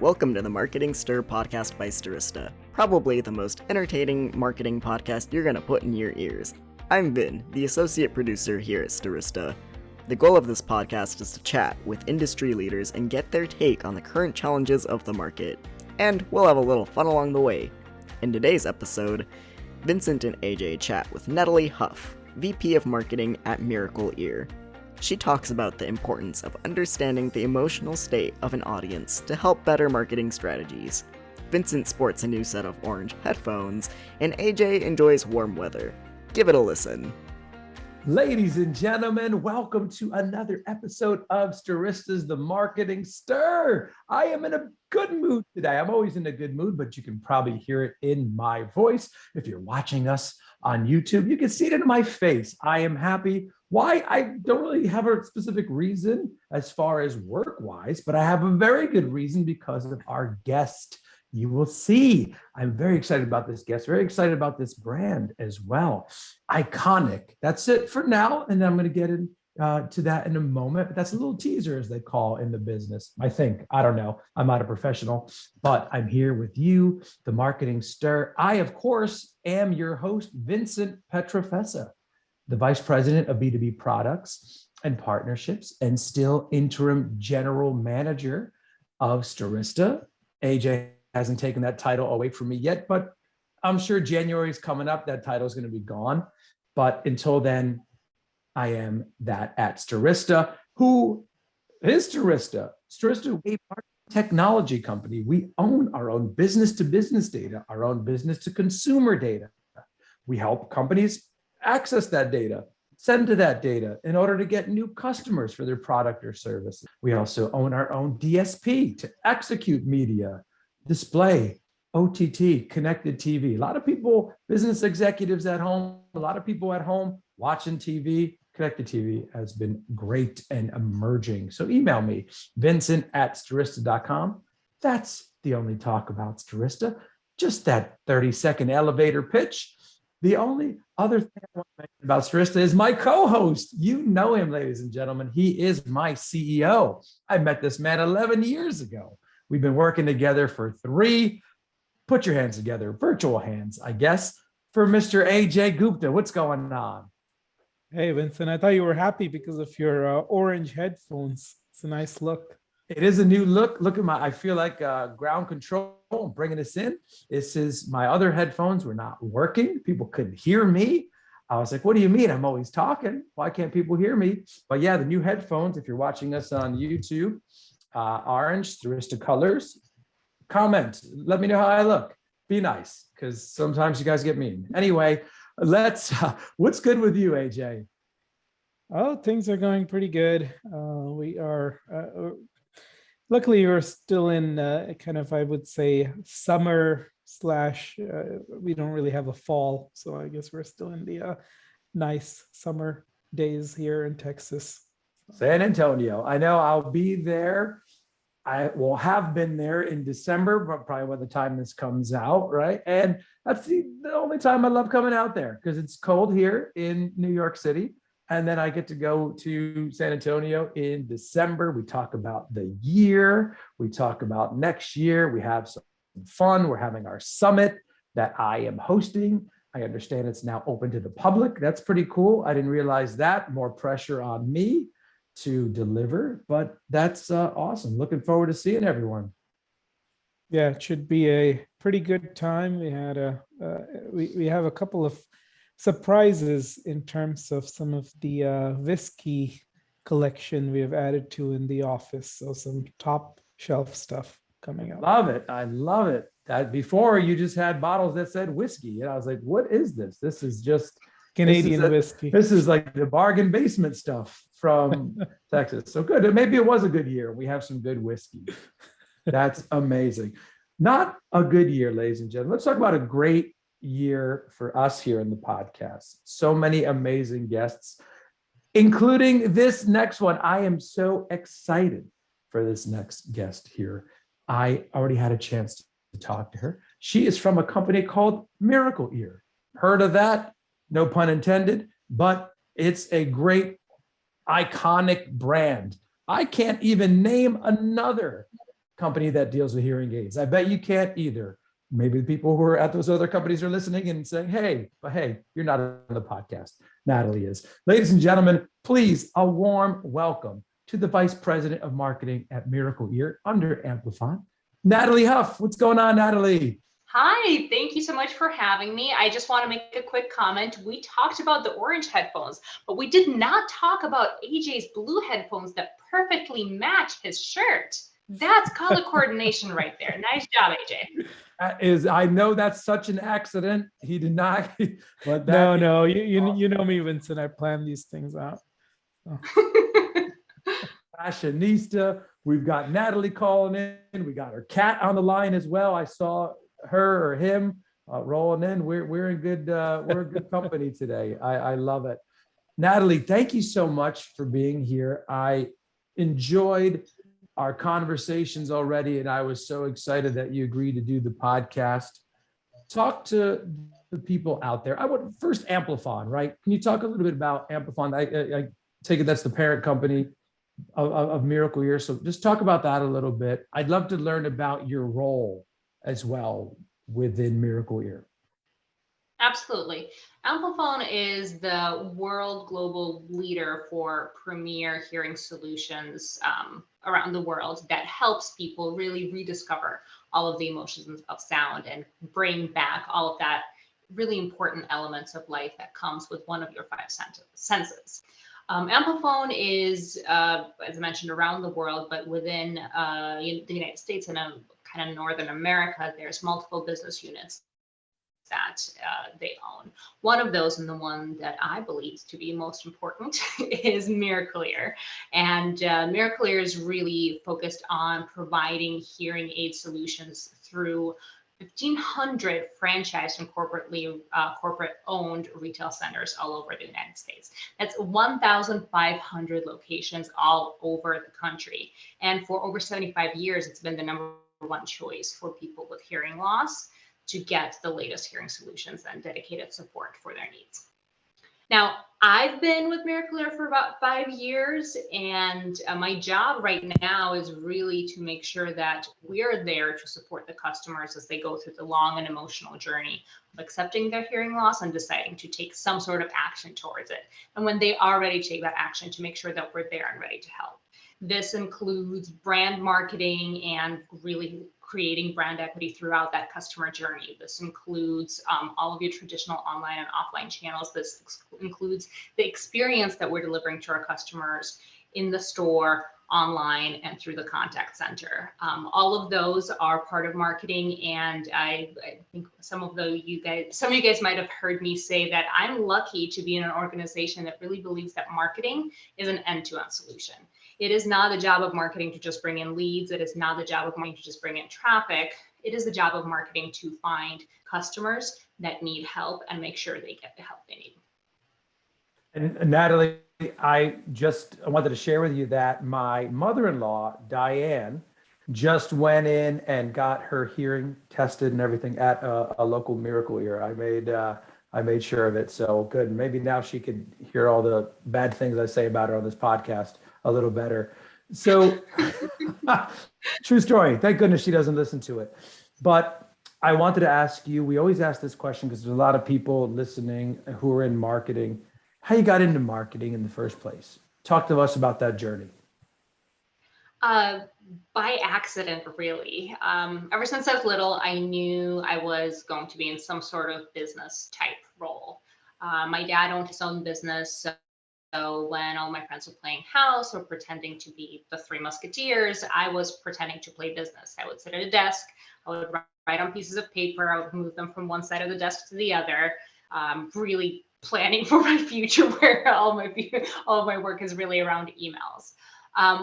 Welcome to the Marketing Stir podcast by Stirista, probably the most entertaining marketing podcast you're gonna put in your ears. I'm Vin, the associate producer here at Stirista. The goal of this podcast is to chat with industry leaders and get their take on the current challenges of the market. And we'll have a little fun along the way. In today's episode, Vincent and Ajay chat with Nataly Huff, VP of Marketing at Miracle Ear. She talks about the importance of understanding the emotional state of an audience to help better marketing strategies. Vincent sports a new set of orange headphones, and Ajay enjoys warm weather. Give it a listen. Ladies and gentlemen, welcome to another episode of Stirista's The Marketing Stir. I am in a good mood today. I'm always in a good mood, but you can probably hear it in my voice. If you're watching us on YouTube, you can see it in my face. I am happy. Why? I don't really have a specific reason as far as work-wise, but I have a very good reason because of our guest. You will see. I'm very excited about this guest, very excited about this brand as well. Iconic. That's it for now. And I'm going to get into that in a moment. But that's a little teaser, as they call in the business. I think. I don't know. I'm not a professional, but I'm here with you, the Marketing Stir. I, of course, am your host, Vincent Petrofessa, the Vice President of B2B Products and Partnerships and still interim General Manager of Stirista. Ajay hasn't taken that title away from me yet, but I'm sure January is coming up. That title is going to be gone. But until then, I am that at Stirista. Who is Stirista? Stirista is a technology company. We own our own business-to-business data, our own business-to-consumer data. We help companies access that data, send to that data in order to get new customers for their product or service. We also own our own DSP to execute media, display, OTT, connected TV. A lot of people, business executives at home, a lot of people at home watching TV. Connected TV has been great and emerging. So email me, vincent@stirista.com. That's the only talk about Stirista. Just that 30-second elevator pitch. The only other thing I want to mention about Stirista is my co-host. You know him, ladies and gentlemen. He is my CEO. I met this man 11 years ago. We've been working together for 3. Put your hands together, virtual hands, I guess, for Mr. Ajay Gupta. What's going on? Hey, Vincent, I thought you were happy because of your orange headphones. It's a nice look. It is a new look. Look at I feel like ground control. I'm bringing this in. This is my other headphones were not working. People couldn't hear me. I was like, what do you mean? I'm always talking. Why can't people hear me? But yeah, the new headphones, if you're watching us on YouTube, orange, Stirista colors. Comment. Let me know how I look. Be nice, because sometimes you guys get mean. Anyway, what's good with you, Ajay? Oh, things are going pretty good. We are, luckily we're still in kind of, I would say, summer / we don't really have a fall. So I guess we're still in the nice summer days here in Texas. San Antonio. I know I'll be there. I will have been there in December, but probably by the time this comes out, right? And that's the only time I love coming out there because it's cold here in New York City. And then I get to go to San Antonio in December. We talk about the year. We talk about next year. We have some fun. We're having our summit that I am hosting. I understand it's now open to the public. That's pretty cool. I didn't realize that. More pressure on me to deliver, but that's awesome. Looking forward to seeing everyone. Yeah, it should be a pretty good time. We had we have a couple of surprises in terms of some of the whiskey collection we have added to in the office. So some top shelf stuff coming up. Love it. I love it. That before you just had bottles that said whiskey, and I was like, what is this? This is just Canadian whiskey. This is like the bargain basement stuff from Texas. So good. Maybe it was a good year. We have some good whiskey. That's amazing. Not a good year, ladies and gentlemen. Let's talk about a great year for us here in the podcast. So many amazing guests, including this next one. I am so excited for this next guest here. I already had a chance to talk to her. She is from a company called Miracle Ear. Heard of that? No pun intended, but it's a great iconic brand. I can't even name another company that deals with hearing aids. I bet you can't either. Maybe the people who are at those other companies are listening and saying, hey, you're not on the podcast. Nataly is. Ladies and gentlemen, please, a warm welcome to the Vice President of Marketing at Miracle Ear under Amplifon, Nataly Huff. What's going on, Nataly? Hi, thank you so much for having me. I just want to make a quick comment. We talked about the orange headphones, but we did not talk about AJ's blue headphones that perfectly match his shirt. That's color coordination right there. Nice job, AJ. I know that's such an accident. He did not. But No, you know me, Vincent. I plan these things out. So. Fashionista. We've got Nataly calling in. We got her cat on the line as well. I saw her or him rolling in. We're in good company today. I love it. Nataly, thank you so much for being here. I enjoyed our conversations already, and I was so excited that you agreed to do the podcast. Talk to the people out there. I would first Amplifon, right? Can you talk a little bit about Amplifon? I take it that's the parent company of Miracle Ear. So just talk about that a little bit. I'd love to learn about your role as well within Miracle Ear. Absolutely. Amplifon is the world global leader for premier hearing solutions around the world that helps people really rediscover all of the emotions of sound and bring back all of that really important elements of life that comes with one of your five senses. Amplifon is, as I mentioned, around the world, but within the United States and kind of Northern America, there's multiple business units that they own. One of those, and the one that I believe to be most important, is Miracle Ear. And Miracle Ear is really focused on providing hearing aid solutions through 1,500 franchised and corporate-owned retail centers all over the United States. That's 1,500 locations all over the country. And for over 75 years, it's been the number one choice for people with hearing loss to get the latest hearing solutions and dedicated support for their needs. Now, I've been with Miracle Ear for about 5 years, and my job right now is really to make sure that we're there to support the customers as they go through the long and emotional journey of accepting their hearing loss and deciding to take some sort of action towards it. And when they are ready to take that action, to make sure that we're there and ready to help. This includes brand marketing and really creating brand equity throughout that customer journey. This includes all of your traditional online and offline channels. This includes the experience that we're delivering to our customers in the store, online, and through the contact center. All of those are part of marketing, and I think some of you guys might have heard me say that I'm lucky to be in an organization that really believes that marketing is an end-to-end solution. It is not the job of marketing to just bring in leads. It is not the job of marketing to just bring in traffic. It is the job of marketing to find customers that need help and make sure they get the help they need. And Nataly, I wanted to share with you that my mother-in-law, Diane, just went in and got her hearing tested and everything at a local Miracle Ear. I made sure of it. So good. Maybe now she could hear all the bad things I say about her on this podcast a little better. So true story. Thank goodness she doesn't listen to it. But I wanted to ask you, we always ask this question because there's a lot of people listening who are in marketing. How you got into marketing in the first place? Talk to us about that journey. By accident, really. Ever since I was little, I knew I was going to be in some sort of business type role. My dad owned his own business, so when all my friends were playing house or pretending to be the Three Musketeers, I was pretending to play business. I would sit at a desk, I would write on pieces of paper, I would move them from one side of the desk to the other, really planning for my future where all of my work is really around emails.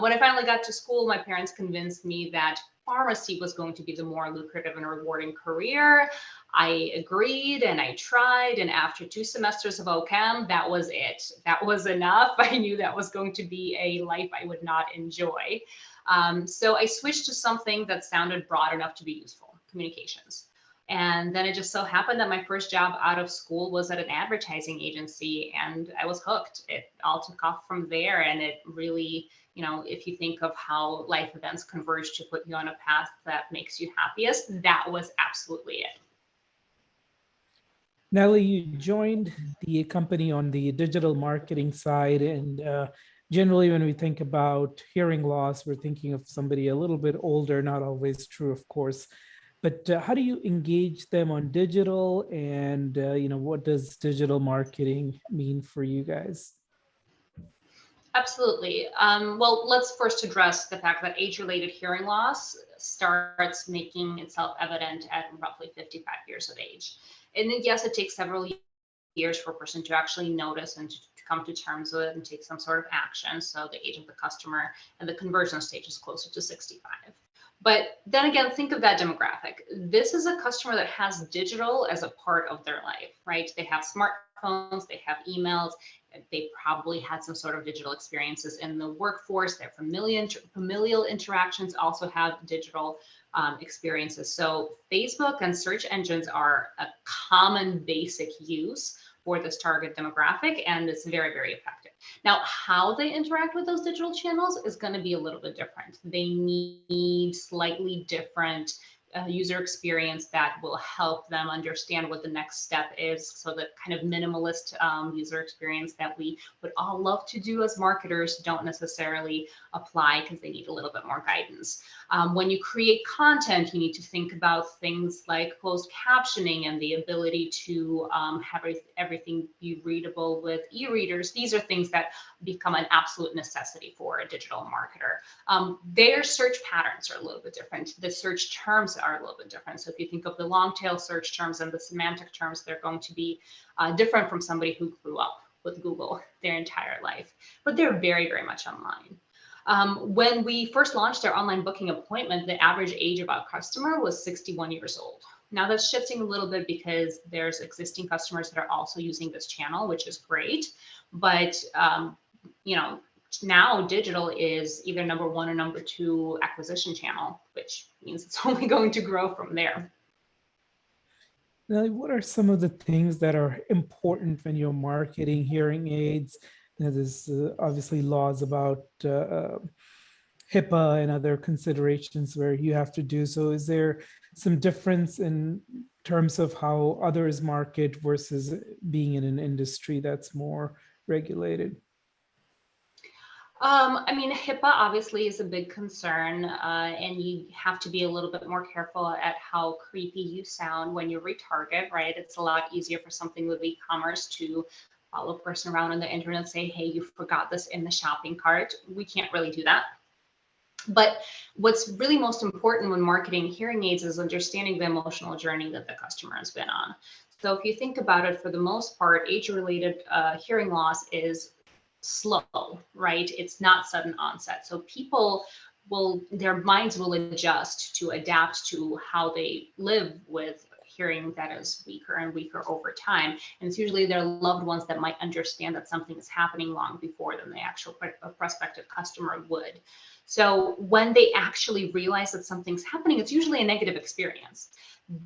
When I finally got to school, my parents convinced me that pharmacy was going to be the more lucrative and rewarding career. I agreed and I tried, and after 2 semesters of OChem, that was it. That was enough. I knew that was going to be a life I would not enjoy. So I switched to something that sounded broad enough to be useful, communications. And then it just so happened that my first job out of school was at an advertising agency, and I was hooked. It all took off from there. And it really, if you think of how life events converge to put you on a path that makes you happiest, that was absolutely it. Nataly, you joined the company on the digital marketing side, and generally when we think about hearing loss, we're thinking of somebody a little bit older, not always true, of course. But how do you engage them on digital, and what does digital marketing mean for you guys? Absolutely. Well, let's first address the fact that age-related hearing loss starts making itself evident at roughly 55 years of age. And then, yes, it takes several years for a person to actually notice and to come to terms with it and take some sort of action. So the age of the customer and the conversion stage is closer to 65. But then again, think of that demographic. This is a customer that has digital as a part of their life, right? They have smartphones, they have emails, they probably had some sort of digital experiences in the workforce. Their familial interactions also have digital experiences. So Facebook and search engines are a common basic use for this target demographic, and it's very, very effective. Now, how they interact with those digital channels is going to be a little bit different. They need slightly different user experience that will help them understand what the next step is. So the kind of minimalist user experience that we would all love to do as marketers don't necessarily apply because they need a little bit more guidance. When you create content, you need to think about things like closed captioning and the ability to have everything be readable with e-readers. These are things that become an absolute necessity for a digital marketer. Their search patterns are a little bit different. The search terms are a little bit different. So if you think of the long tail search terms and the semantic terms, they're going to be different from somebody who grew up with Google their entire life, but they're very, very much online. When we first launched our online booking appointment, the average age of our customer was 61 years old. Now that's shifting a little bit because there's existing customers that are also using this channel, which is great. But, now digital is either number one or number two acquisition channel, which means it's only going to grow from there. Now, what are some of the things that are important when you're marketing hearing aids? There's obviously laws about HIPAA and other considerations where you have to do so. Is there some difference in terms of how others market versus being in an industry that's more regulated? HIPAA obviously is a big concern, and you have to be a little bit more careful at how creepy you sound when you retarget, right? It's a lot easier for something with e-commerce to follow a person around on the internet and say, hey, you forgot this in the shopping cart. We can't really do that. But what's really most important when marketing hearing aids is understanding the emotional journey that the customer has been on. So if you think about it, for the most part, age-related hearing loss is slow, right? It's not sudden onset. So people their minds will adjust to adapt to how they live with hearing that is weaker and weaker over time. And it's usually their loved ones that might understand that something is happening long before than the actual prospective customer would. So when they actually realize that something's happening, it's usually a negative experience.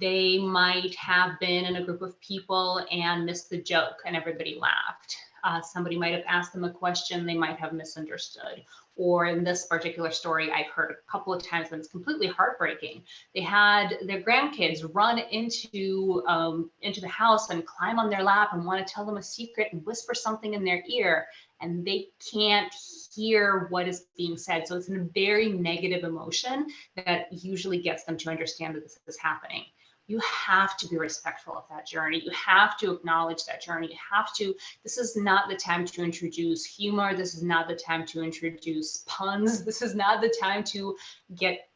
They might have been in a group of people and missed the joke and everybody laughed. Somebody might have asked them a question they might have misunderstood. Or in this particular story, I've heard a couple of times and it's completely heartbreaking. They had their grandkids run into the house and climb on their lap and want to tell them a secret and whisper something in their ear, and they can't hear what is being said. So it's a very negative emotion that usually gets them to understand that this is happening. You have to be respectful of that journey. You have to acknowledge that journey. You have to, this is not the time to introduce humor. This is not the time to introduce puns. This is not the time to get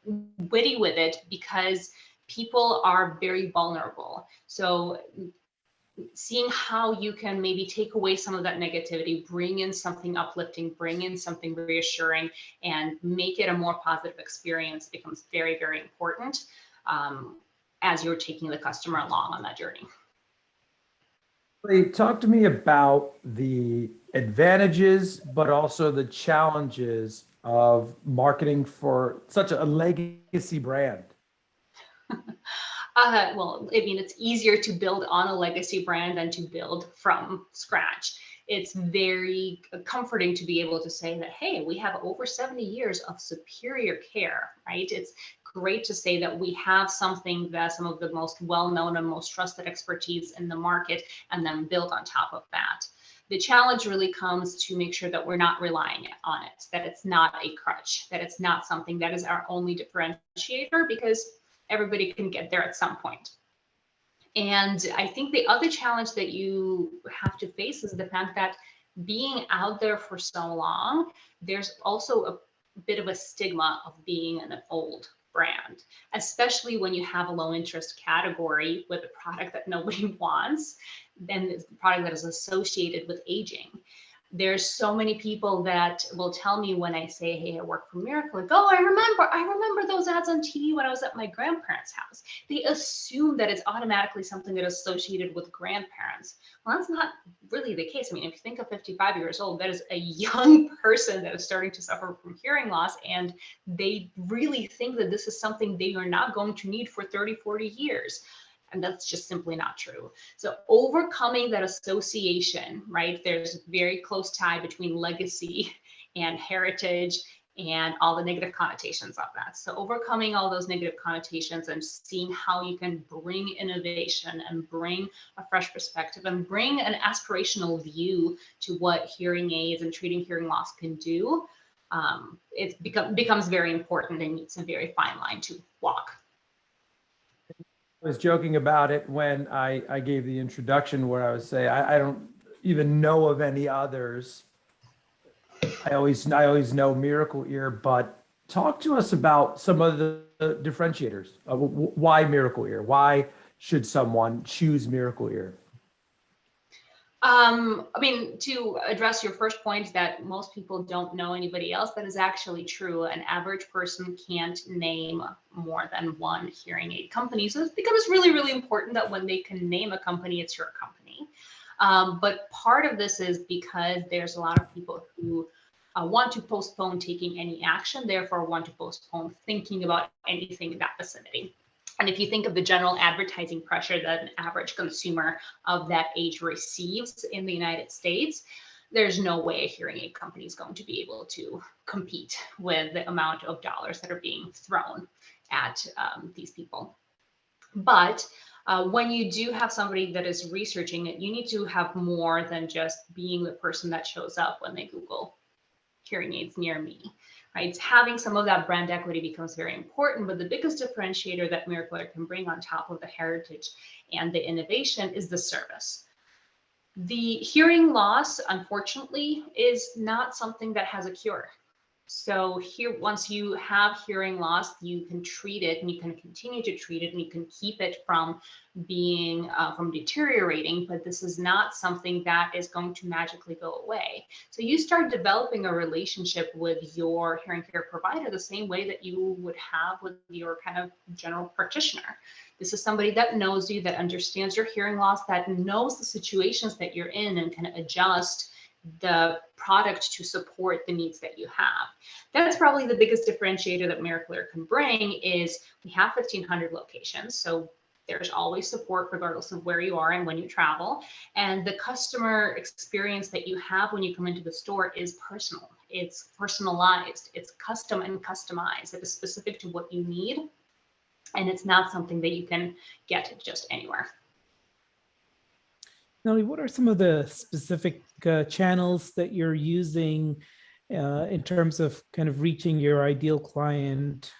witty with it, because people are very vulnerable. So seeing how you can maybe take away some of that negativity, bring in something uplifting, bring in something reassuring, and make it a more positive experience becomes very, very important. As you're taking the customer along on that journey. Talk to me about the advantages, but also the challenges of marketing for such a legacy brand. Well, I mean, it's easier to build on a legacy brand than to build from scratch. It's very comforting to be able to say that, hey, we have over 70 years of superior care, right? It's great to say that we have something that some of the most well-known and most trusted expertise in the market, and then build on top of that. The challenge really comes to make sure that we're not relying on it, that it's not a crutch, that it's not something that is our only differentiator, because everybody can get there at some point. And I think the other challenge that you have to face is the fact that being out there for so long, there's also a bit of a stigma of being an old brand, especially when you have a low interest category with a product that nobody wants, then it's the product that is associated with aging. There's so many people that will tell me when I say, hey, I work for Miracle, like, oh, I remember those ads on TV when I was at my grandparents' house. They assume that it's automatically something that is associated with grandparents. Well, that's not really the case. I mean, if you think of 55 years old, that is a young person that is starting to suffer from hearing loss, and they really think that this is something they are not going to need for 30, 40 years. And that's just simply not true. So overcoming that association, right? There's a very close tie between legacy and heritage and all the negative connotations of that. So overcoming all those negative connotations and seeing how you can bring innovation and bring a fresh perspective and bring an aspirational view to what hearing aids and treating hearing loss can do, it becomes very important, and it's a very fine line to walk. I was joking about it when I gave the introduction, where I was saying I don't even know of any others. I always know Miracle Ear, but talk to us about some of the differentiators. Why Miracle Ear? Why should someone choose Miracle Ear? I mean, to address your first point that most people don't know anybody else, that is actually true. An average person can't name more than one hearing aid company. So it becomes really, really important that when they can name a company, it's your company. But part of this is because there's a lot of people who want to postpone taking any action, therefore want to postpone thinking about anything in that vicinity. And if you think of the general advertising pressure that an average consumer of that age receives in the United States, there's no way a hearing aid company is going to be able to compete with the amount of dollars that are being thrown at these people. But when you do have somebody that is researching it, you need to have more than just being the person that shows up when they Google hearing aids near me. Right? Having some of that brand equity becomes very important, but the biggest differentiator that Miracle Ear can bring on top of the heritage and the innovation is the service. The hearing loss, unfortunately, is not something that has a cure. So here, once you have hearing loss, you can treat it, and you can continue to treat it, and you can keep it from being from deteriorating, but this is not something that is going to magically go away. So you start developing a relationship with your hearing care provider the same way that you would have with your kind of general practitioner. This is somebody that knows you, that understands your hearing loss, that knows the situations that you're in, and can adjust the product to support the needs that you have. That's probably the biggest differentiator that Miracle Ear can bring. Is we have 1,500 locations, so there's always support regardless of where you are and when you travel. And the customer experience that you have when you come into the store is personal. It's personalized. It's custom and customized. It is specific to what you need, and it's not something that you can get just anywhere. Nataly, what are some of the specific channels that you're using in terms of kind of reaching your ideal client,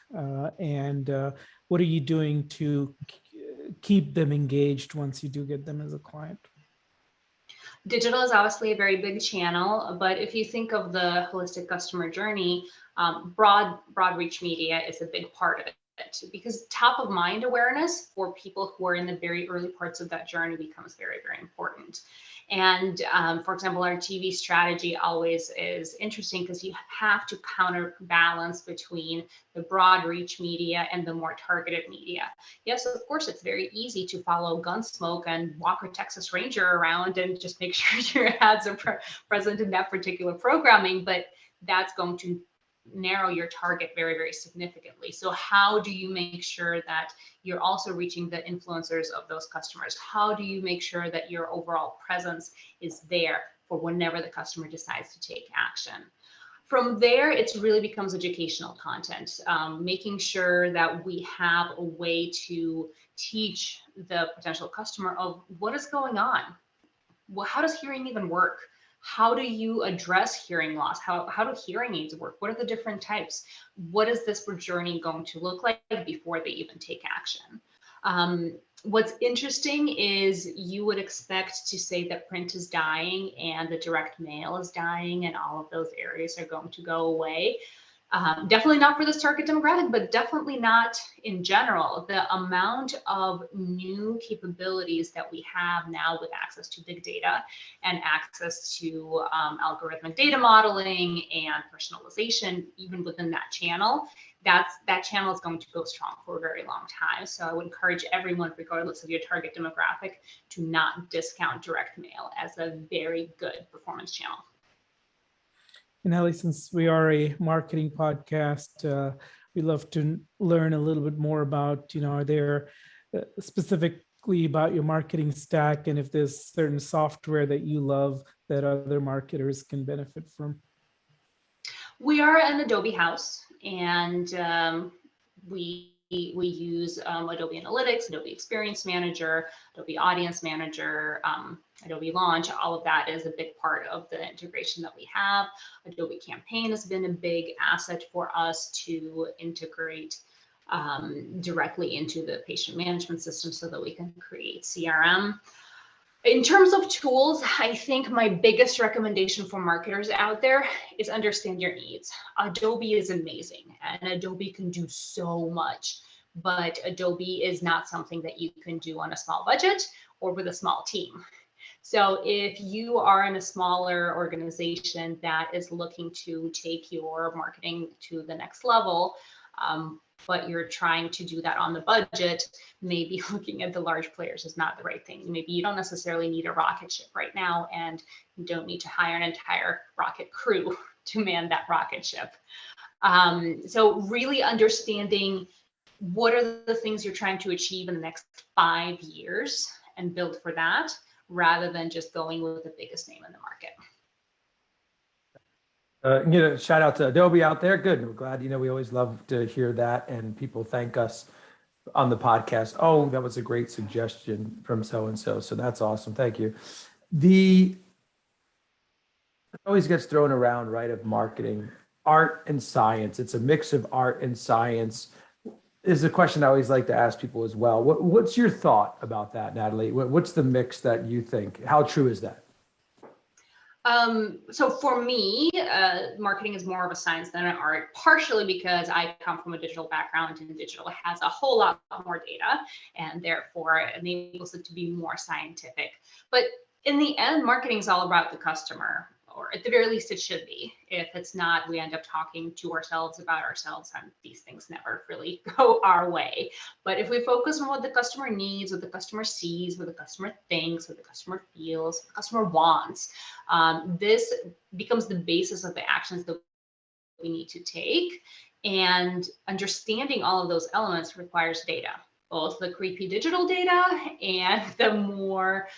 and what are you doing to keep them engaged once you do get them as a client? Digital is obviously a very big channel, but if you think of the holistic customer journey, broad reach media is a big part of it, because top of mind awareness for people who are in the very early parts of that journey becomes very, very important. And for example, our TV strategy always is interesting because you have to counterbalance between the broad reach media and the more targeted media. Yes, of course, it's very easy to follow Gunsmoke and Walker Texas Ranger around and just make sure your ads are present in that particular programming, but that's going to narrow your target very, very significantly. So how do you make sure that you're also reaching the influencers of those customers? How do you make sure that your overall presence is there for whenever the customer decides to take action? From there, it really becomes educational content, making sure that we have a way to teach the potential customer of what is going on. Well, how does hearing even work? How do you address hearing loss? How do hearing aids work? What are the different types? What is this journey going to look like before they even take action? What's interesting is you would expect to say that print is dying and the direct mail is dying and all of those areas are going to go away. Definitely not for this target demographic, but definitely not in general. The amount of new capabilities that we have now with access to big data and access to algorithmic data modeling and personalization, even within that channel, that channel is going to go strong for a very long time. So I would encourage everyone, regardless of your target demographic, to not discount direct mail as a very good performance channel. And Ellie, since we are a marketing podcast, we love to learn a little bit more about, are there specifically about your marketing stack, and if there's certain software that you love that other marketers can benefit from? We are an Adobe house, and we use Adobe Analytics, Adobe Experience Manager, Adobe Audience Manager, Adobe Launch. All of that is a big part of the integration that we have. Adobe Campaign has been a big asset for us to integrate directly into the patient management system so that we can create CRM. In terms of tools, I think my biggest recommendation for marketers out there is understand your needs. Adobe is amazing and Adobe can do so much, but Adobe is not something that you can do on a small budget or with a small team. So if you are in a smaller organization that is looking to take your marketing to the next level, but you're trying to do that on the budget, maybe looking at the large players is not the right thing. Maybe you don't necessarily need a rocket ship right now, and you don't need to hire an entire rocket crew to man that rocket ship. So really understanding what are the things you're trying to achieve in the next 5 years and build for that, rather than just going with the biggest name in the market. Shout out to Adobe out there. Good. We're glad, we always love to hear that. And people thank us on the podcast. Oh, that was a great suggestion from so-and-so. So that's awesome. Thank you. It always gets thrown around, right, of marketing, art and science. It's a mix of art and science. Is a question I always like to ask people as well. What's your thought about that, Nataly? What's the mix that you think? How true is that? So for me, marketing is more of a science than an art, partially because I come from a digital background and digital has a whole lot more data and therefore enables it to be more scientific. But in the end, marketing is all about the customer, or at the very least it should be. If it's not, we end up talking to ourselves about ourselves, and these things never really go our way. But if we focus on what the customer needs, what the customer sees, what the customer thinks, what the customer feels, what the customer wants, this becomes the basis of the actions that we need to take. And understanding all of those elements requires data, both the creepy digital data and the more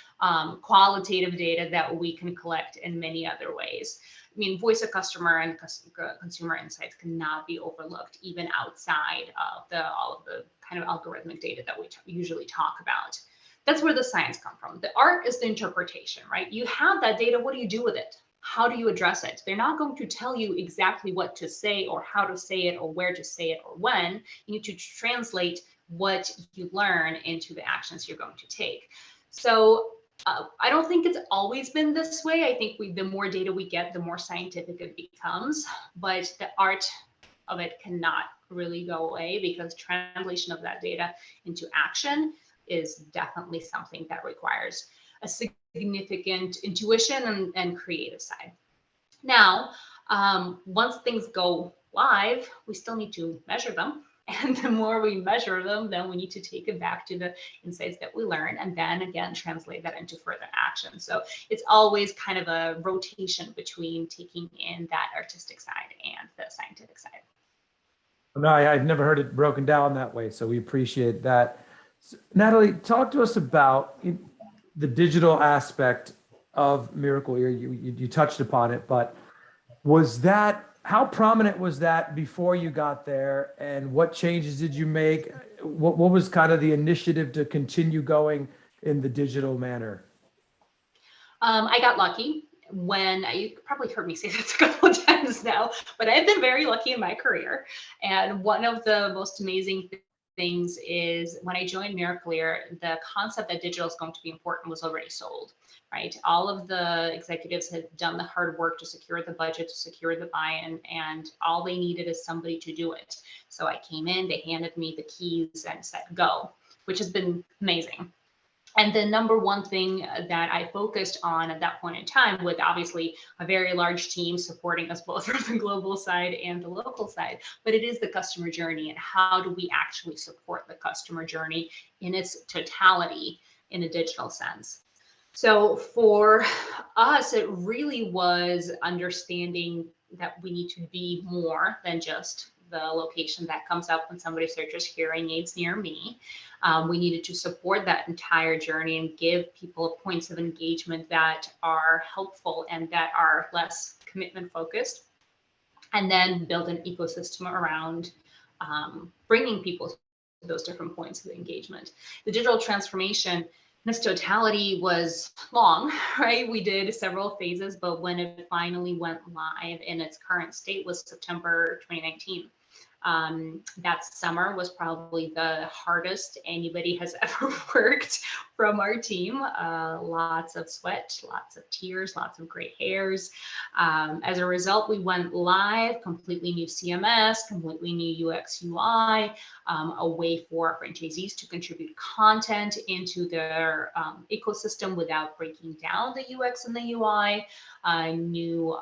qualitative data that we can collect in many other ways. I mean, voice of customer and consumer insights cannot be overlooked, even outside of all of the kind of algorithmic data that we usually talk about. That's where the science comes from. The art is the interpretation, right? You have that data, what do you do with it? How do you address it? They're not going to tell you exactly what to say or how to say it or where to say it or when. You need to translate what you learn into the actions you're going to take. So I don't think it's always been this way. I think the more data we get, the more scientific it becomes, but the art of it cannot really go away, because translation of that data into action is definitely something that requires a significant intuition and creative side. Now, once things go live, we still need to measure them And the more we measure them, then we need to take it back to the insights that we learn and then again translate that into further action. So it's always kind of a rotation between taking in that artistic side and the scientific side. No, I've never heard it broken down that way, so we appreciate that. Nataly, talk to us about the digital aspect of Miracle Ear. You touched upon it, but how prominent was that before you got there, and what changes did you make? What was kind of the initiative to continue going in the digital manner? I got lucky when you probably heard me say this a couple of times now, but I've been very lucky in my career. And one of the most amazing things is when I joined Miracle Ear, the concept that digital is going to be important was already sold, right? All of the executives had done the hard work to secure the budget, to secure the buy-in, and all they needed is somebody to do it. So I came in, they handed me the keys and said, go, which has been amazing. And the number one thing that I focused on at that point in time, with obviously a very large team supporting us both from the global side and the local side, but it is the customer journey and how do we actually support the customer journey in its totality in a digital sense. So for us, it really was understanding that we need to be more than just the location that comes up when somebody searches hearing aids near me. We needed to support that entire journey and give people points of engagement that are helpful and that are less commitment focused, and then build an ecosystem around bringing people to those different points of engagement. The digital transformation in its totality was long, right? We did several phases, but when it finally went live in its current state was September 2019. That summer was probably the hardest anybody has ever worked from our team. Lots of sweat, lots of tears, lots of gray hairs. As a result, we went live, completely new CMS, completely new UX UI, a way for franchisees to contribute content into their ecosystem without breaking down the UX and the UI, a new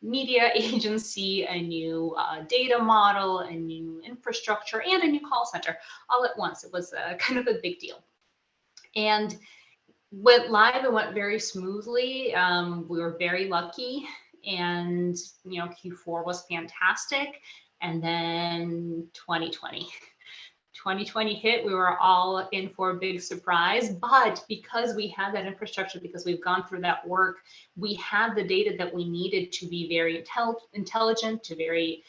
media agency, a new data model, a new infrastructure, and a new call center all at once. It was kind of a big deal. And went live, it went very smoothly. We were very lucky, and Q4 was fantastic. And then 2020 hit, we were all in for a big surprise, but because we had that infrastructure, because we've gone through that work, we had the data that we needed to be very intelligent, to be very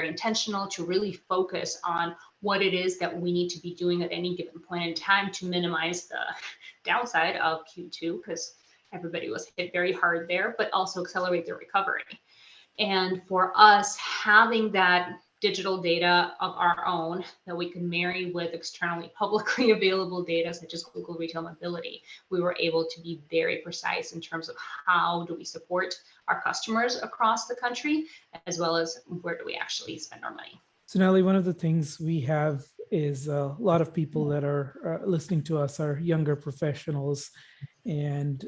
intentional, to really focus on what it is that we need to be doing at any given point in time to minimize the downside of Q2, because everybody was hit very hard there, but also accelerate the recovery. And for us, having that digital data of our own that we can marry with externally publicly available data such as Google Retail Mobility, we were able to be very precise in terms of how do we support our customers across the country, as well as where do we actually spend our money. So Nataly, one of the things we have is a lot of people that are listening to us are younger professionals. And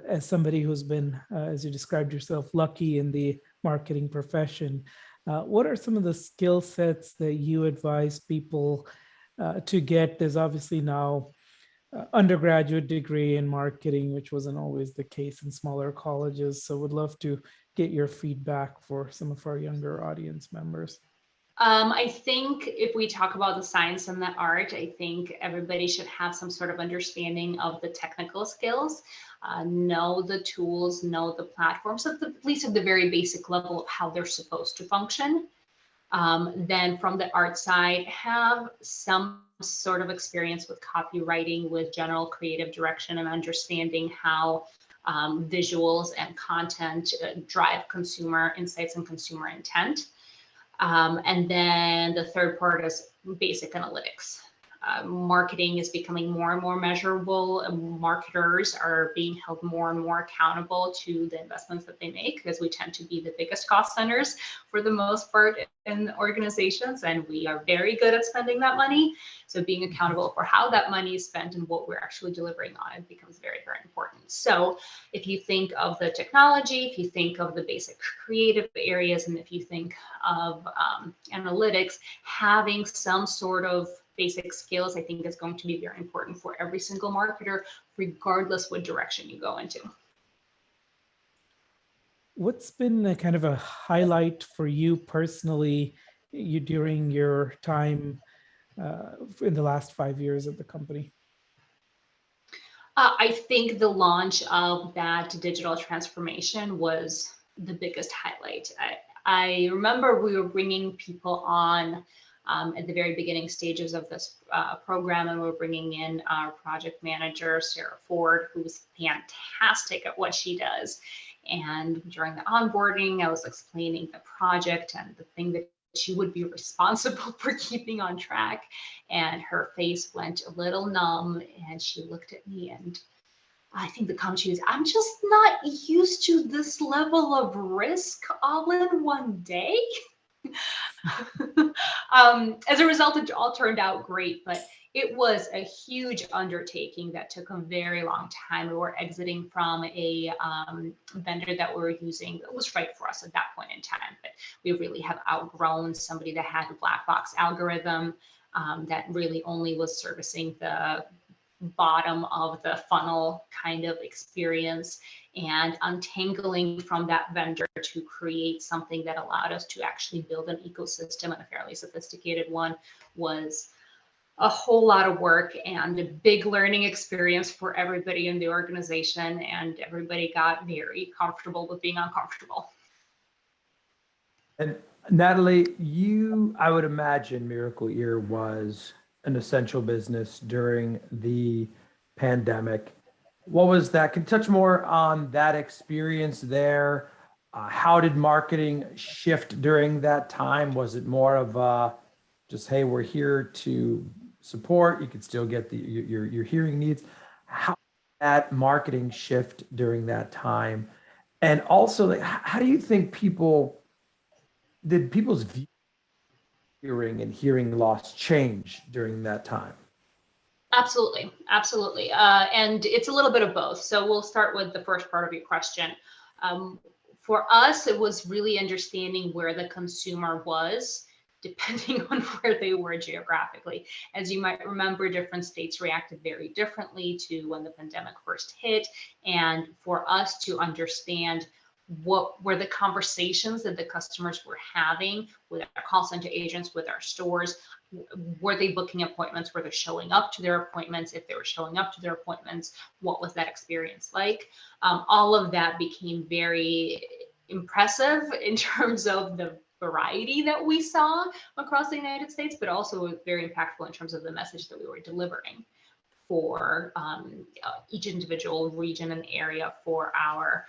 as somebody who's been, as you described yourself, lucky in the marketing profession, what are some of the skill sets that you advise people to get? There's obviously now undergraduate degree in marketing, which wasn't always the case in smaller colleges. So would love to get your feedback for some of our younger audience members. I think if we talk about the science and the art, I think everybody should have some sort of understanding of the technical skills, know the tools, know the platforms, at least at the very basic level of how they're supposed to function. Then from the art side, have some sort of experience with copywriting, with general creative direction, and understanding how visuals and content drive consumer insights and consumer intent. And then the third part is basic analytics. marketing is becoming more and more measurable. Marketers are being held more and more accountable to the investments that they make, because we tend to be the biggest cost centers for the most part in organizations, and we are very good at spending that money. So being accountable for how that money is spent and what we're actually delivering on it becomes very, very important. So if you think of the technology, if you think of the basic creative areas, and if you think of analytics, having some sort of basic skills, I think is going to be very important for every single marketer, regardless what direction you go into. What's been a kind of a highlight for you personally, during your time in the last 5 years at the company? I think the launch of that digital transformation was the biggest highlight. I remember we were bringing people on at the very beginning stages of this program, and we were bringing in our project manager, Sarah Ford, who's fantastic at what she does. And during the onboarding, I was explaining the project and the thing that she would be responsible for keeping on track. And her face went a little numb, and she looked at me, and I think the comment she was, I'm just not used to this level of risk all in one day. As a result, it all turned out great, but it was a huge undertaking that took a very long time. We were exiting from a vendor that we were using that was right for us at that point in time, but we really have outgrown somebody that had a black box algorithm that really only was servicing the bottom of the funnel kind of experience, and untangling from that vendor to create something that allowed us to actually build an ecosystem, and a fairly sophisticated one, was a whole lot of work and a big learning experience for everybody in the organization, and everybody got very comfortable with being uncomfortable. And Nataly, I would imagine Miracle Ear was an essential business during the pandemic. What was that? Can you touch more on that experience there? How did marketing shift during that time? Was it more of just, hey, we're here to support, you could still get your hearing needs? How did that marketing shift during that time? And also, like, how do you think people's view hearing and hearing loss change during that time? Absolutely, absolutely. And it's a little bit of both. So we'll start with the first part of your question. For us, it was really understanding where the consumer was, depending on where they were geographically. As you might remember, different states reacted very differently to when the pandemic first hit. And for us to understand what were the conversations that the customers were having with our call center agents, with our stores. Were they booking appointments? Were they showing up to their appointments? If they were showing up to their appointments, what was that experience like? All of that became very impressive in terms of the variety that we saw across the United States, but also very impactful in terms of the message that we were delivering for each individual region and area for our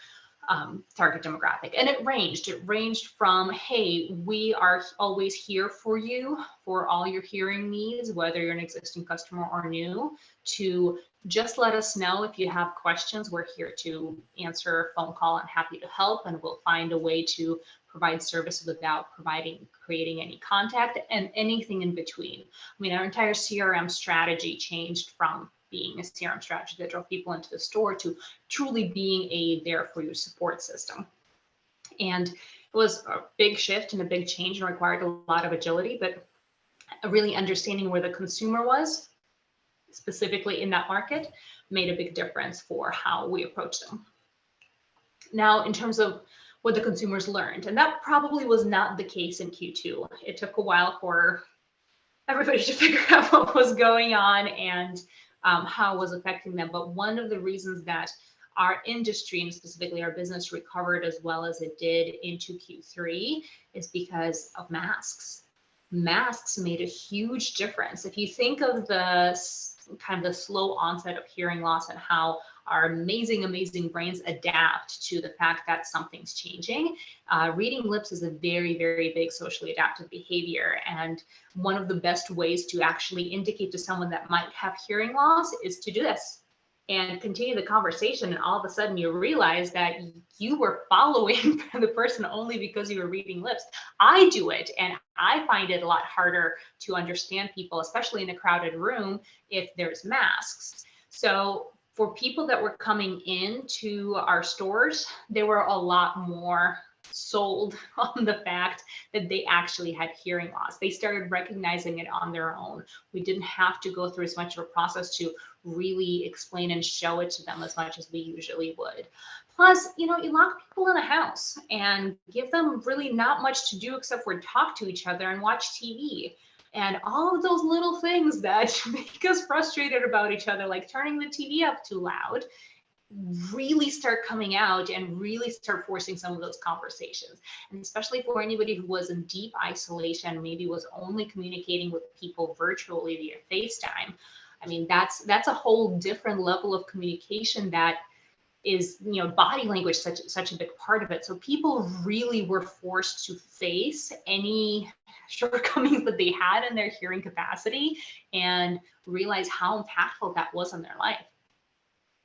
target demographic. And it ranged from, hey, we are always here for you for all your hearing needs, whether you're an existing customer or new, to just let us know if you have questions. We're here to answer a phone call and happy to help, and we'll find a way to provide service without creating any contact, and anything in between. I mean, our entire CRM strategy changed from being a CRM strategy that drove people into the store to truly being a there for you support system. And it was a big shift and a big change, and required a lot of agility, but really understanding where the consumer was specifically in that market made a big difference for how we approach them. Now, in terms of what the consumers learned, and that probably was not the case in Q2. It took a while for everybody to figure out what was going on and how it was affecting them. But one of the reasons that our industry, and specifically our business, recovered as well as it did into Q3 is because of masks. Masks made a huge difference. If you think of the kind of the slow onset of hearing loss and how our amazing brains adapt to the fact that something's changing. Reading lips is a very big socially adaptive behavior. And one of the best ways to actually indicate to someone that might have hearing loss is to do this and continue the conversation. And all of a sudden you realize that you were following the person only because you were reading lips. I do it, and I find it a lot harder to understand people, especially in a crowded room, if there's masks. So for people that were coming into our stores, there were a lot more sold on the fact that they actually had hearing loss. They started recognizing it on their own. We didn't have to go through as much of a process to really explain and show it to them as much as we usually would. Plus, you lock people in a house and give them really not much to do except for talk to each other and watch TV. And all of those little things that make us frustrated about each other, like turning the TV up too loud, really start coming out and really start forcing some of those conversations. And especially for anybody who was in deep isolation, maybe was only communicating with people virtually via FaceTime. I mean, that's a whole different level of communication that is, body language, such a big part of it. So people really were forced to face any shortcomings that they had in their hearing capacity and realize how impactful that was in their life.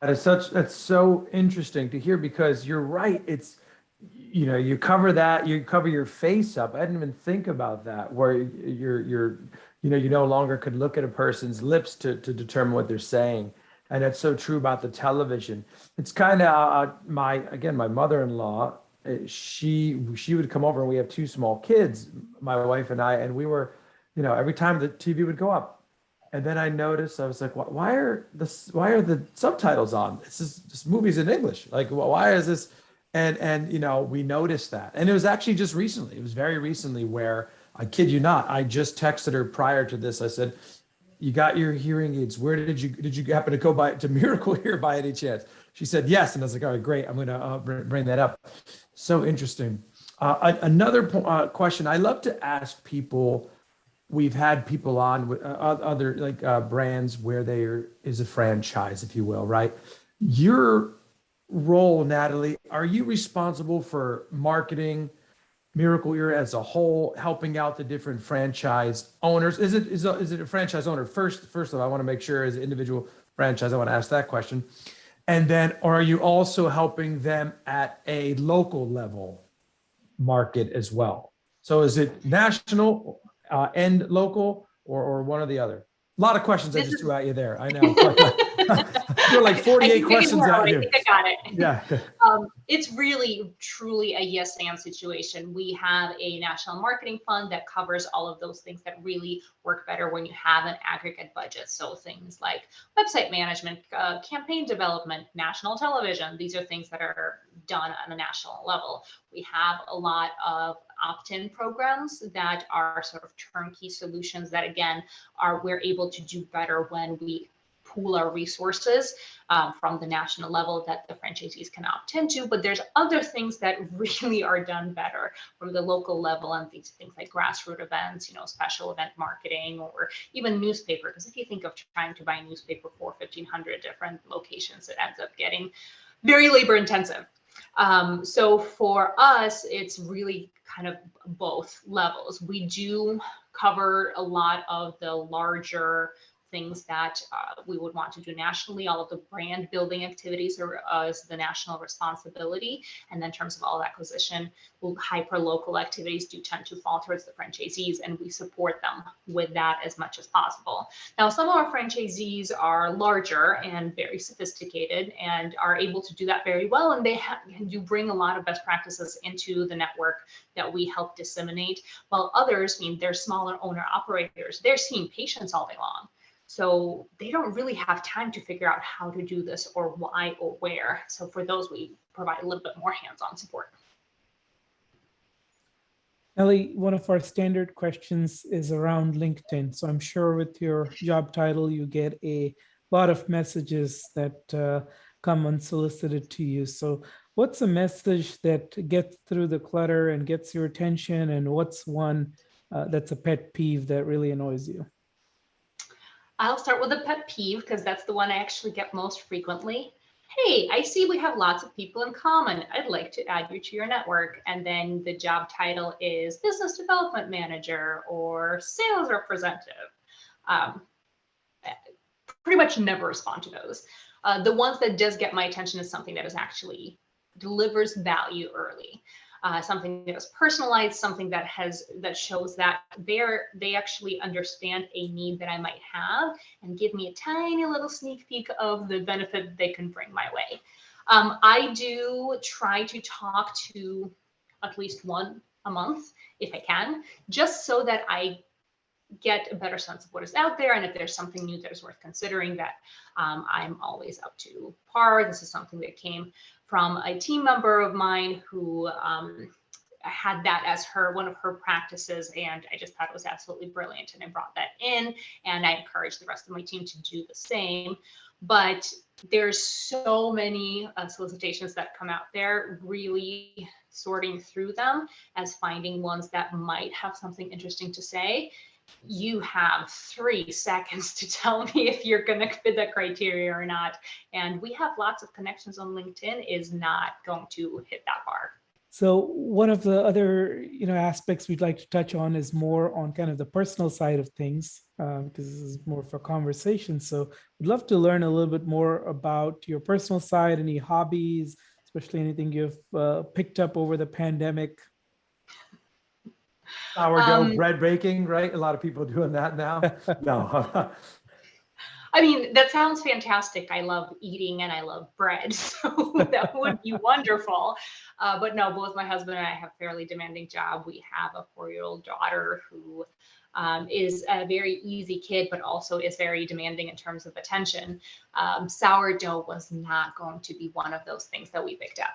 That's so interesting to hear, because you're right. It's, you cover your face up. I didn't even think about that, where you no longer could look at a person's lips to determine what they're saying. And that's so true about the television. It's kind of my mother-in-law, she would come over, and we have two small kids, my wife and I, and we were, every time the TV would go up, and then I noticed, I was like, why are the subtitles on? This movie's in English. Like, why is this? And we noticed that. And it was actually just recently. It was very recently, where, I kid you not, I just texted her prior to this. I said, "You got your hearing aids. Where did you happen to go to Miracle Ear by any chance?" She said yes. And I was like, all right, great. I'm going to bring that up. So interesting. Another question I love to ask people. We've had people on with other brands where there is a franchise, if you will, right? Your role, Nataly, are you responsible for marketing Miracle Ear as a whole, helping out the different franchise owners? Is it a franchise owner first? First of all, I want to make sure, as an individual franchise, I want to ask that question. And then, or are you also helping them at a local level market as well? So is it national and local, or one or the other? A lot of questions I just threw at you there. I know. Threw like 48 questions at you. I think I got it. Yeah. It's really, truly a yes and situation. We have a national marketing fund that covers all of those things that really work better when you have an aggregate budget. So things like website management, campaign development, national television. These are things that are done on a national level. We have a lot of opt-in programs that are sort of turnkey solutions that, again, we're able to do better when we pool our resources from the national level that the franchisees can opt into. But there's other things that really are done better from the local level, and these things like grassroots events, special event marketing, or even newspaper. Because if you think of trying to buy a newspaper for 1,500 different locations, it ends up getting very labor intensive. So for us, it's really kind of both levels. We do cover a lot of the larger things that we would want to do nationally. All of the brand building activities is the national responsibility. And then in terms of all acquisition, hyper local activities do tend to fall towards the franchisees, and we support them with that as much as possible. Now, some of our franchisees are larger and very sophisticated and are able to do that very well. And they do bring a lot of best practices into the network that we help disseminate, while others, they're smaller owner operators. They're seeing patients all day long. So they don't really have time to figure out how to do this, or why, or where. So for those, we provide a little bit more hands-on support. Ellie, one of our standard questions is around LinkedIn. So I'm sure with your job title, you get a lot of messages that come unsolicited to you. So what's a message that gets through the clutter and gets your attention? And what's one that's a pet peeve that really annoys you? I'll start with a pet peeve, because that's the one I actually get most frequently. hey, I see we have lots of people in common. I'd like to add you to your network. And then the job title is business development manager or sales representative. Um, Pretty much never respond to those. The ones that does get my attention is something that is actually delivers value early. Something that is personalized, something that shows that they actually understand a need that I might have and give me a tiny little sneak peek of the benefit they can bring my way. I do try to talk to at least one a month if I can, just so that I get a better sense of what is out there, and if there's something new that is worth considering, that I'm always up to par. This is something that came from a team member of mine who had that as one of her practices, and I just thought it was absolutely brilliant, and I brought that in, and I encourage the rest of my team to do the same. But there's so many solicitations that come out there, really sorting through them as finding ones that might have something interesting to say. You have 3 seconds to tell me if you're going to fit that criteria or not. And we have lots of connections on LinkedIn is not going to hit that bar. So one of the other, aspects we'd like to touch on is more on kind of the personal side of things, because this is more for conversation. So we'd love to learn a little bit more about your personal side, any hobbies, especially anything you've picked up over the pandemic. Sourdough bread baking, right? A lot of people doing that now. No. I mean, that sounds fantastic. I love eating and I love bread, so that would be wonderful. But no, both my husband and I have fairly demanding job. We have a 4-year-old daughter who is a very easy kid, but also is very demanding in terms of attention. Sourdough was not going to be one of those things that we picked up.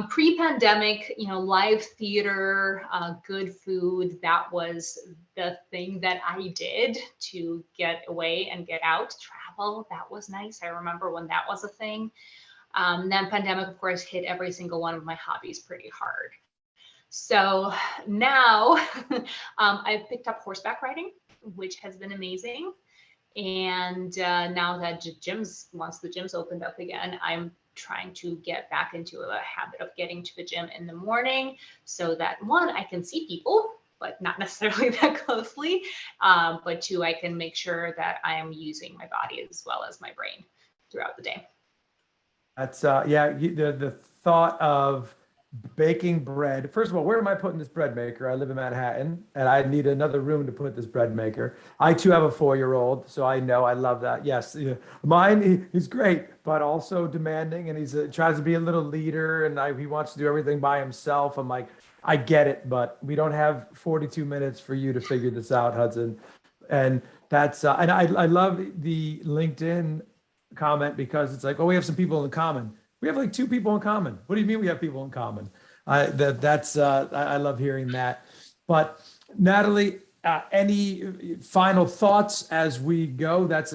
Pre-pandemic, live theater, good food, that was the thing that I did to get away and get out. Travel, that was nice. I remember when that was a thing. Then pandemic, of course, hit every single one of my hobbies pretty hard. So now I've picked up horseback riding, which has been amazing. And now that once the gyms opened up again, I'm trying to get back into a habit of getting to the gym in the morning so that 1, I can see people, but not necessarily that closely. But 2, I can make sure that I am using my body as well as my brain throughout the day. That's the thought of baking bread. First of all, where am I putting this bread maker? I live in Manhattan and I need another room to put this bread maker. I too have a 4-year-old, so I know I love that. Yes, mine, he's great, but also demanding, and he tries to be a little leader, and he wants to do everything by himself. I'm like, I get it, but we don't have 42 minutes for you to figure this out, Hudson. And that's and I love the LinkedIn comment, because it's like, oh, we have some people in common. We have like 2 people in common. What do you mean we have people in common? I love hearing that. But Nataly, any final thoughts as we go? That's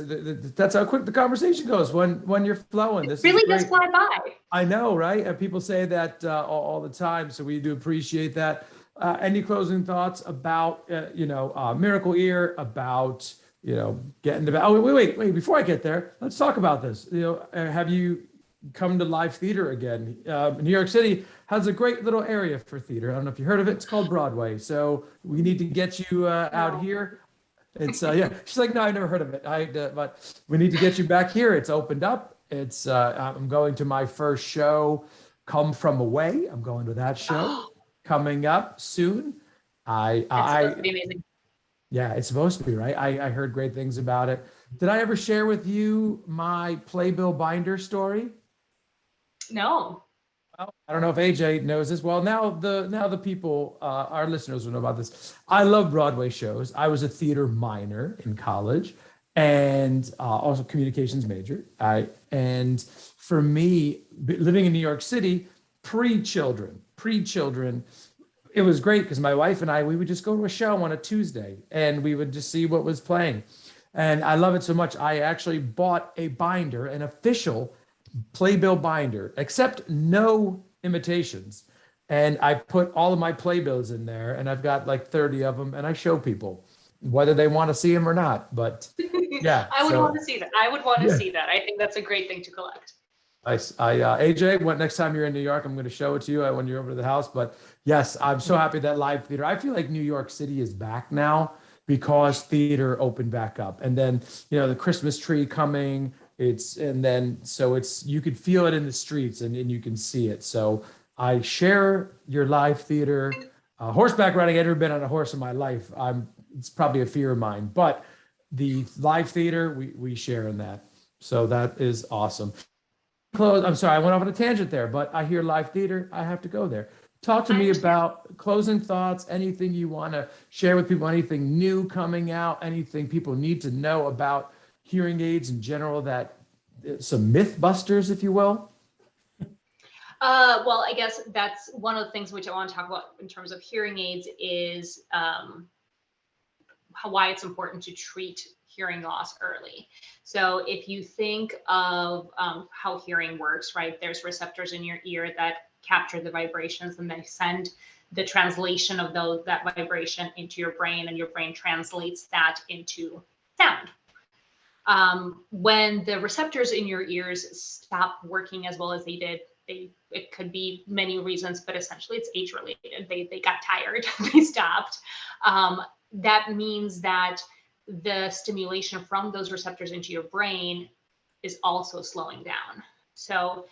how quick the conversation goes when you're flowing. This really does fly by. I know, right? And people say that all the time, so we do appreciate that. Any closing thoughts about Miracle Ear, about getting to? Oh, wait! Before I get there, let's talk about this. Have you come to live theater again? New York City has a great little area for theater. I don't know if you heard of it. It's called Broadway. So we need to get you out here. It's She's like, no, I never heard of it. But we need to get you back here. It's opened up. It's I'm going to my first show, Come From Away. I'm going to that show coming up soon. It's supposed to be amazing. Yeah, it's supposed to be, right? I heard great things about it. Did I ever share with you my playbill binder story? No. Well, I don't know if AJ knows this. Well, now the people, our listeners will know about this. I love Broadway shows. I was a theater minor in college, and also communications major. And for me, living in New York City, pre-children, it was great because my wife and I, we would just go to a show on a Tuesday and we would just see what was playing. And I love it so much. I actually bought a binder, an official playbill binder, except no imitations. And I put all of my playbills in there, and I've got like 30 of them, and I show people whether they want to see them or not. But yeah, I would want to see that. I would want to see that. I think that's a great thing to collect. AJ, next time you're in New York, I'm going to show it to you when you're over to the house. But yes, I'm so happy that live theater. I feel like New York City is back now because theater opened back up, and then the Christmas tree coming. So you could feel it in the streets, and you can see it. So I share your live theater. Horseback riding, I've never been on a horse in my life. It's probably a fear of mine, but the live theater, we share in that. So that is awesome. I'm sorry, I went off on a tangent there, but I hear live theater. I have to go there. Talk to me about closing thoughts, anything you want to share with people, anything new coming out, anything people need to know about hearing aids in general, that some myth busters, if you will. Well, I guess that's one of the things which I want to talk about in terms of hearing aids is why it's important to treat hearing loss early. So if you think of how hearing works, right, there's receptors in your ear that capture the vibrations, and they send the translation of that vibration into your brain, and your brain translates that into sound. When the receptors in your ears stop working as well as they did, it could be many reasons, but essentially it's age related. They got tired, they stopped. That means that the stimulation from those receptors into your brain is also slowing down. So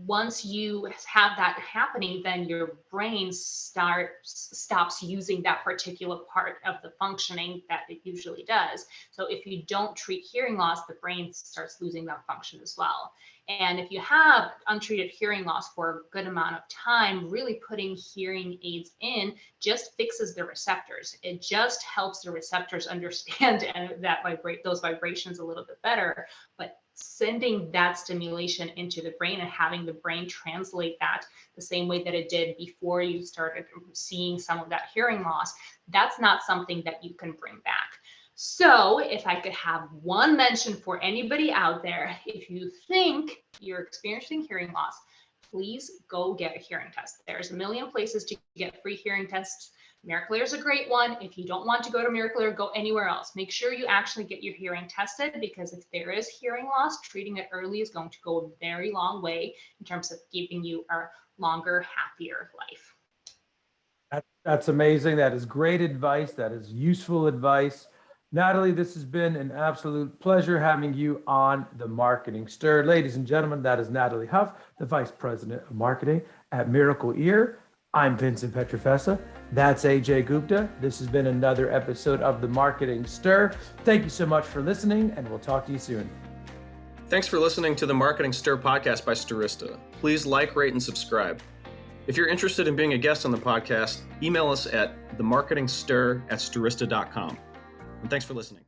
once you have that happening, then your brain stops using that particular part of the functioning that it usually does. So if you don't treat hearing loss, the brain starts losing that function as well. And if you have untreated hearing loss for a good amount of time, really putting hearing aids in just fixes the receptors. It just helps the receptors understand and those vibrations a little bit better. But sending that stimulation into the brain and having the brain translate that the same way that it did before you started seeing some of that hearing loss, that's not something that you can bring back. So if I could have one mention for anybody out there, if you think you're experiencing hearing loss, please go get a hearing test. There's a million places to get free hearing tests. Miracle Ear is a great one. If you don't want to go to Miracle Ear, go anywhere else. Make sure you actually get your hearing tested, because if there is hearing loss, treating it early is going to go a very long way in terms of giving you a longer, happier life. That's amazing. That is great advice. That is useful advice. Nataly, this has been an absolute pleasure having you on the Marketing Stir. Ladies and gentlemen, that is Nataly Huff, the Vice President of Marketing at Miracle Ear. I'm Vincent Petrofessa. That's AJ Gupta. This has been another episode of the Marketing Stir. Thank you so much for listening, and we'll talk to you soon. Thanks for listening to the Marketing Stir podcast by Stirista. Please like, rate, and subscribe. If you're interested in being a guest on the podcast, email us at themarketingstir@stirista.com. And thanks for listening.